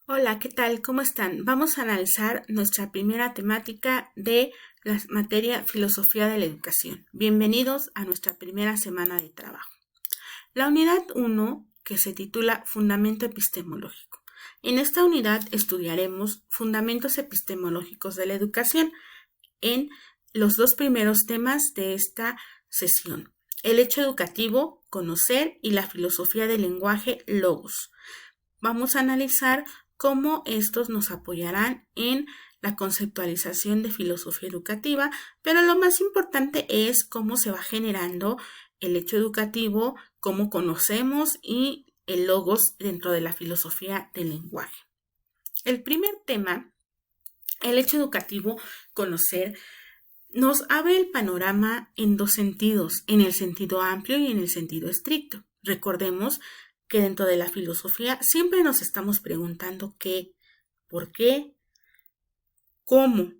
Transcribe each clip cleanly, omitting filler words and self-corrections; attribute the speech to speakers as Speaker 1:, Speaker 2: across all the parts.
Speaker 1: Hola, ¿qué tal? ¿Cómo están? Vamos a analizar nuestra primera temática de la materia Filosofía de la Educación. Bienvenidos a nuestra primera semana de trabajo. La unidad 1, que se titula Fundamento Epistemológico. En esta unidad estudiaremos fundamentos epistemológicos de la educación en los dos primeros temas de esta sesión: el hecho educativo, conocer, y la filosofía del lenguaje, logos. Vamos a analizar cómo estos nos apoyarán en la conceptualización de filosofía educativa, pero lo más importante es cómo se va generando el hecho educativo, cómo conocemos y el logos dentro de la filosofía del lenguaje. El primer tema, el hecho educativo, conocer, nos abre el panorama en dos sentidos, en el sentido amplio y en el sentido estricto. Recordemos que dentro de la filosofía siempre nos estamos preguntando qué, por qué, cómo.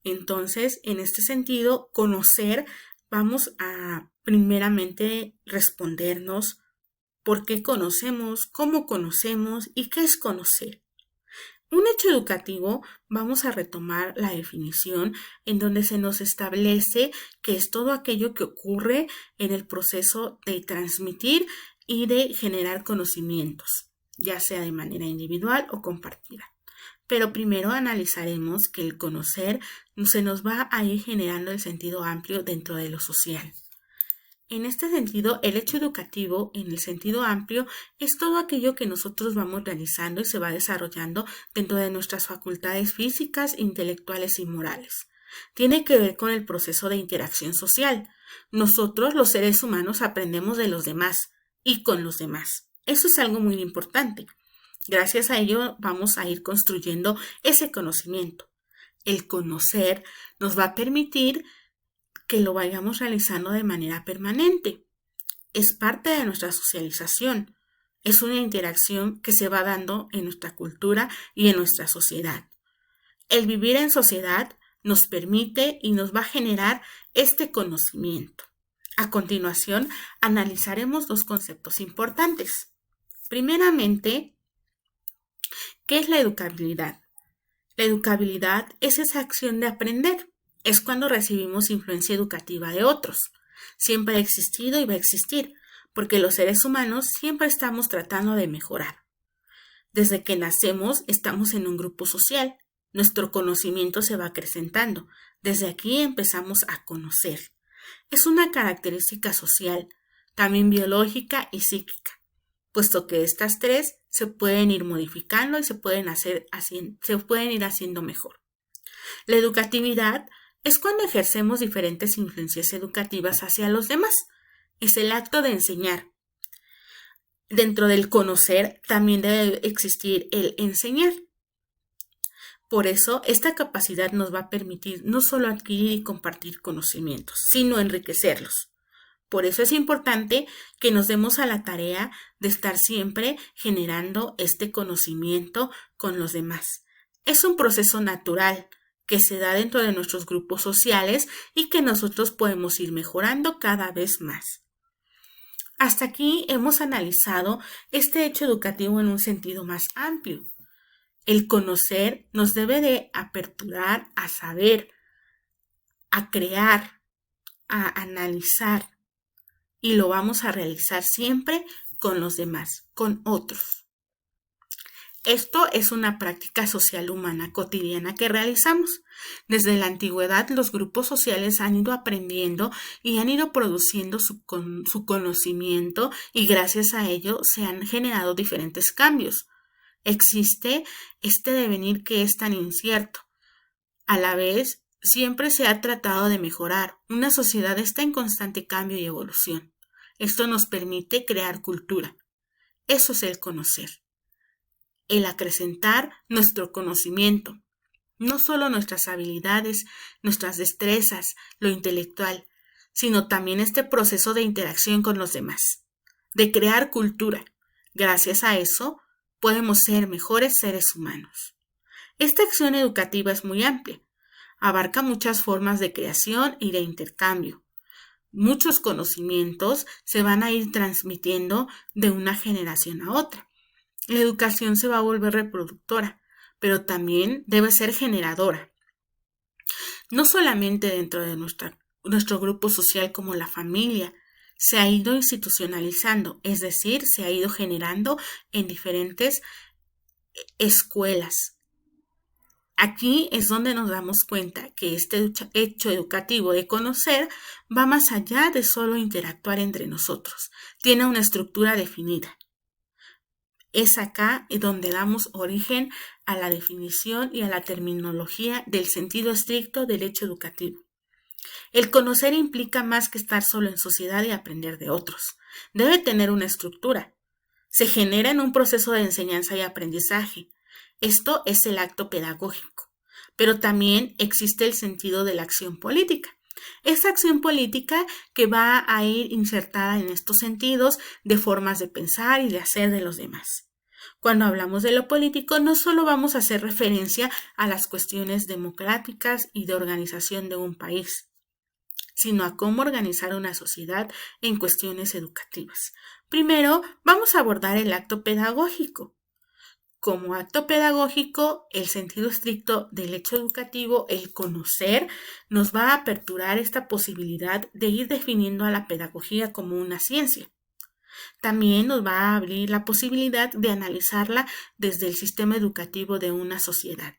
Speaker 1: Entonces, en este sentido, conocer, vamos a primeramente respondernos por qué conocemos, cómo conocemos y qué es conocer. Un hecho educativo, vamos a retomar la definición en donde se nos establece que es todo aquello que ocurre en el proceso de transmitir y de generar conocimientos, ya sea de manera individual o compartida. Pero primero analizaremos que el conocer se nos va a ir generando el sentido amplio dentro de lo social. En este sentido, el hecho educativo, en el sentido amplio, es todo aquello que nosotros vamos realizando y se va desarrollando dentro de nuestras facultades físicas, intelectuales y morales. Tiene que ver con el proceso de interacción social. Nosotros, los seres humanos, aprendemos de los demás y con los demás. Eso es algo muy importante. Gracias a ello vamos a ir construyendo ese conocimiento. El conocer nos va a permitir que lo vayamos realizando de manera permanente. Es parte de nuestra socialización. Es una interacción que se va dando en nuestra cultura y en nuestra sociedad. El vivir en sociedad nos permite y nos va a generar este conocimiento. A continuación, analizaremos dos conceptos importantes. Primeramente, ¿qué es la educabilidad? La educabilidad es esa acción de aprender. Es cuando recibimos influencia educativa de otros. Siempre ha existido y va a existir, porque los seres humanos siempre estamos tratando de mejorar. Desde que nacemos estamos en un grupo social. Nuestro conocimiento se va acrecentando. Desde aquí empezamos a conocer. Es una característica social, también biológica y psíquica, puesto que estas tres se pueden ir modificando y se pueden ir haciendo mejor. La educatividad es cuando ejercemos diferentes influencias educativas hacia los demás. Es el acto de enseñar. Dentro del conocer también debe existir el enseñar. Por eso, esta capacidad nos va a permitir no solo adquirir y compartir conocimientos, sino enriquecerlos. Por eso es importante que nos demos a la tarea de estar siempre generando este conocimiento con los demás. Es un proceso natural que se da dentro de nuestros grupos sociales y que nosotros podemos ir mejorando cada vez más. Hasta aquí hemos analizado este hecho educativo en un sentido más amplio. El conocer nos debe de aperturar a saber, a crear, a analizar, y lo vamos a realizar siempre con los demás, con otros. Esto es una práctica social humana cotidiana que realizamos. Desde la antigüedad, los grupos sociales han ido aprendiendo y han ido produciendo su conocimiento, y gracias a ello se han generado diferentes cambios. Existe este devenir que es tan incierto. A la vez, siempre se ha tratado de mejorar. Una sociedad está en constante cambio y evolución. Esto nos permite crear cultura. Eso es el conocer. El acrecentar nuestro conocimiento. No solo nuestras habilidades, nuestras destrezas, lo intelectual, sino también este proceso de interacción con los demás. De crear cultura. Gracias a eso, podemos ser mejores seres humanos. Esta acción educativa es muy amplia. Abarca muchas formas de creación y de intercambio. Muchos conocimientos se van a ir transmitiendo de una generación a otra. La educación se va a volver reproductora, pero también debe ser generadora. No solamente dentro de nuestro grupo social como la familia, se ha ido institucionalizando, es decir, se ha ido generando en diferentes escuelas. Aquí es donde nos damos cuenta que este hecho educativo de conocer va más allá de solo interactuar entre nosotros, tiene una estructura definida. Es acá donde damos origen a la definición y a la terminología del sentido estricto del hecho educativo. El conocer implica más que estar solo en sociedad y aprender de otros. Debe tener una estructura. Se genera en un proceso de enseñanza y aprendizaje. Esto es el acto pedagógico. Pero también existe el sentido de la acción política. Esa acción política que va a ir insertada en estos sentidos de formas de pensar y de hacer de los demás. Cuando hablamos de lo político, no solo vamos a hacer referencia a las cuestiones democráticas y de organización de un país, sino a cómo organizar una sociedad en cuestiones educativas. Primero, vamos a abordar el acto pedagógico. Como acto pedagógico, el sentido estricto del hecho educativo, el conocer, nos va a aperturar esta posibilidad de ir definiendo a la pedagogía como una ciencia. También nos va a abrir la posibilidad de analizarla desde el sistema educativo de una sociedad.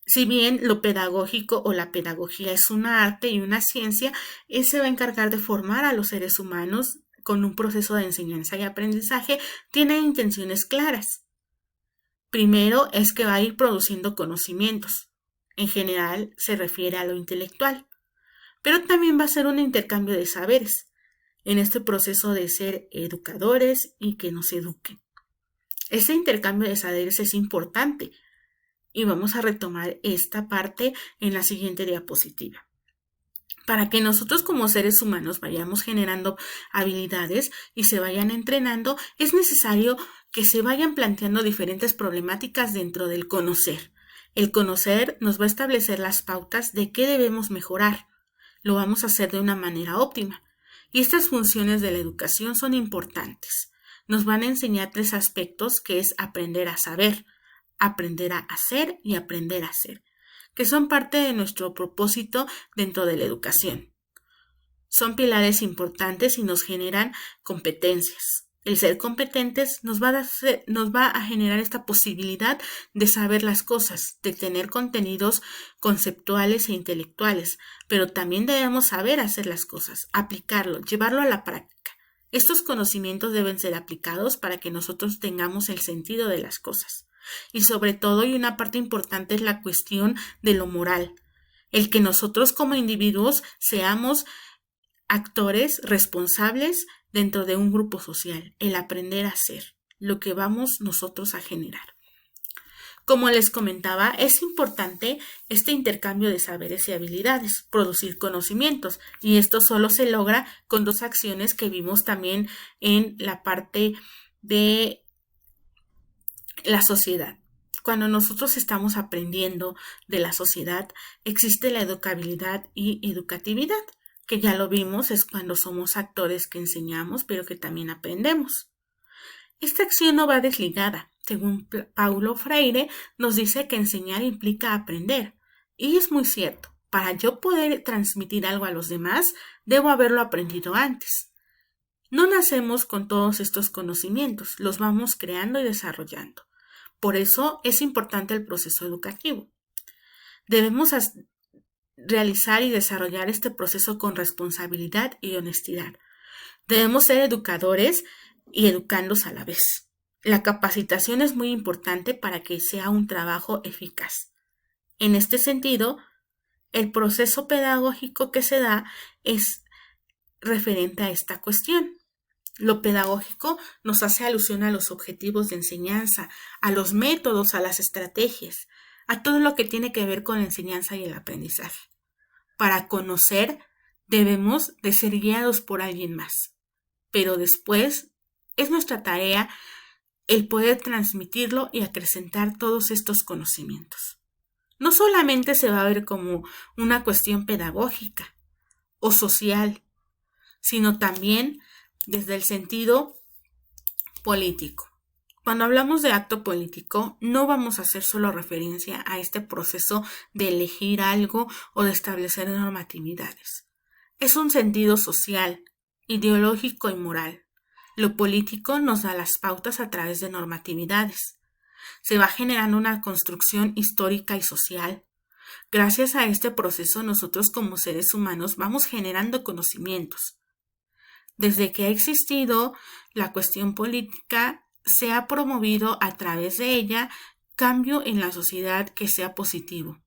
Speaker 1: Si bien lo pedagógico o la pedagogía es un arte y una ciencia, él se va a encargar de formar a los seres humanos con un proceso de enseñanza y aprendizaje, tiene intenciones claras. Primero es que va a ir produciendo conocimientos. En general se refiere a lo intelectual, pero también va a ser un intercambio de saberes en este proceso de ser educadores y que nos eduquen. Ese intercambio de saberes es importante y vamos a retomar esta parte en la siguiente diapositiva. Para que nosotros como seres humanos vayamos generando habilidades y se vayan entrenando, es necesario que se vayan planteando diferentes problemáticas dentro del conocer. El conocer nos va a establecer las pautas de qué debemos mejorar. Lo vamos a hacer de una manera óptima. Y estas funciones de la educación son importantes. Nos van a enseñar 3 aspectos, que es aprender a saber, aprender a hacer y aprender a ser, que son parte de nuestro propósito dentro de la educación. Son pilares importantes y nos generan competencias. El ser competentes nos va a generar esta posibilidad de saber las cosas, de tener contenidos conceptuales e intelectuales, pero también debemos saber hacer las cosas, aplicarlo, llevarlo a la práctica. Estos conocimientos deben ser aplicados para que nosotros tengamos el sentido de las cosas. Y sobre todo, y una parte importante, es la cuestión de lo moral. El que nosotros como individuos seamos actores responsables dentro de un grupo social, el aprender a ser, lo que vamos nosotros a generar. Como les comentaba, es importante este intercambio de saberes y habilidades, producir conocimientos, y esto solo se logra con 2 acciones que vimos también en la parte de la sociedad. Cuando nosotros estamos aprendiendo de la sociedad, existe la educabilidad y educatividad, que ya lo vimos, es cuando somos actores que enseñamos, pero que también aprendemos. Esta acción no va desligada. Según Paulo Freire, nos dice que enseñar implica aprender. Y es muy cierto. Para yo poder transmitir algo a los demás, debo haberlo aprendido antes. No nacemos con todos estos conocimientos, los vamos creando y desarrollando. Por eso es importante el proceso educativo. Debemos realizar y desarrollar este proceso con responsabilidad y honestidad. Debemos ser educadores y educandos a la vez. La capacitación es muy importante para que sea un trabajo eficaz. En este sentido, el proceso pedagógico que se da es referente a esta cuestión. Lo pedagógico nos hace alusión a los objetivos de enseñanza, a los métodos, a las estrategias, a todo lo que tiene que ver con la enseñanza y el aprendizaje. Para conocer, debemos de ser guiados por alguien más, pero después es nuestra tarea el poder transmitirlo y acrecentar todos estos conocimientos. No solamente se va a ver como una cuestión pedagógica o social, sino también desde el sentido político. Cuando hablamos de acto político, no vamos a hacer solo referencia a este proceso de elegir algo o de establecer normatividades. Es un sentido social, ideológico y moral. Lo político nos da las pautas a través de normatividades. Se va generando una construcción histórica y social. Gracias a este proceso, nosotros como seres humanos vamos generando conocimientos. Desde que ha existido la cuestión política, se ha promovido a través de ella cambio en la sociedad que sea positivo.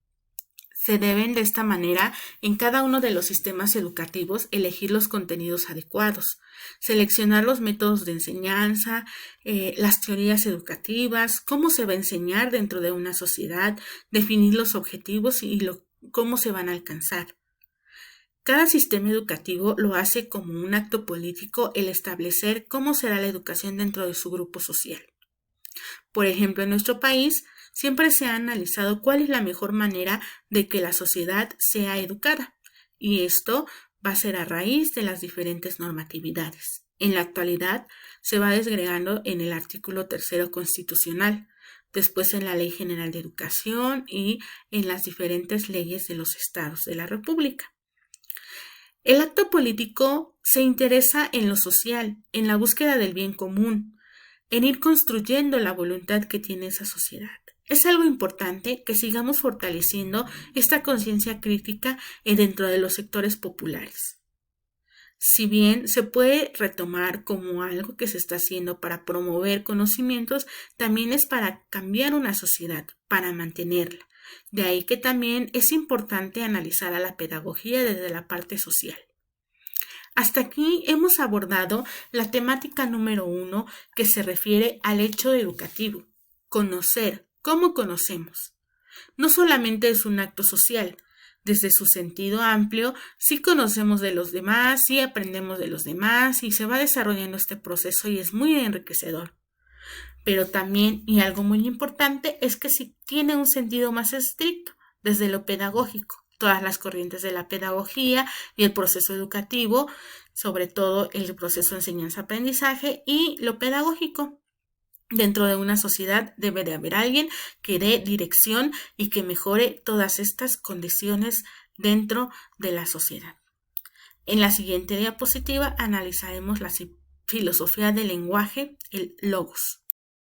Speaker 1: Se deben de esta manera en cada uno de los sistemas educativos elegir los contenidos adecuados, seleccionar los métodos de enseñanza, las teorías educativas, cómo se va a enseñar dentro de una sociedad, definir los objetivos y cómo se van a alcanzar. Cada sistema educativo lo hace como un acto político el establecer cómo será la educación dentro de su grupo social. Por ejemplo, en nuestro país siempre se ha analizado cuál es la mejor manera de que la sociedad sea educada, y esto va a ser a raíz de las diferentes normatividades. En la actualidad se va desgregando en el artículo 3 constitucional, después en la Ley General de Educación y en las diferentes leyes de los estados de la República. El acto político se interesa en lo social, en la búsqueda del bien común, en ir construyendo la voluntad que tiene esa sociedad. Es algo importante que sigamos fortaleciendo esta conciencia crítica dentro de los sectores populares. Si bien se puede retomar como algo que se está haciendo para promover conocimientos, también es para cambiar una sociedad, para mantenerla. De ahí que también es importante analizar a la pedagogía desde la parte social. Hasta aquí hemos abordado la temática número 1 que se refiere al hecho educativo, conocer, cómo conocemos. No solamente es un acto social, desde su sentido amplio, sí conocemos de los demás, sí aprendemos de los demás y se va desarrollando este proceso y es muy enriquecedor. Pero también, y algo muy importante, es que sí tiene un sentido más estricto, desde lo pedagógico. Todas las corrientes de la pedagogía y el proceso educativo, sobre todo el proceso de enseñanza-aprendizaje y lo pedagógico. Dentro de una sociedad debe de haber alguien que dé dirección y que mejore todas estas condiciones dentro de la sociedad. En la siguiente diapositiva analizaremos la filosofía del lenguaje, el logos.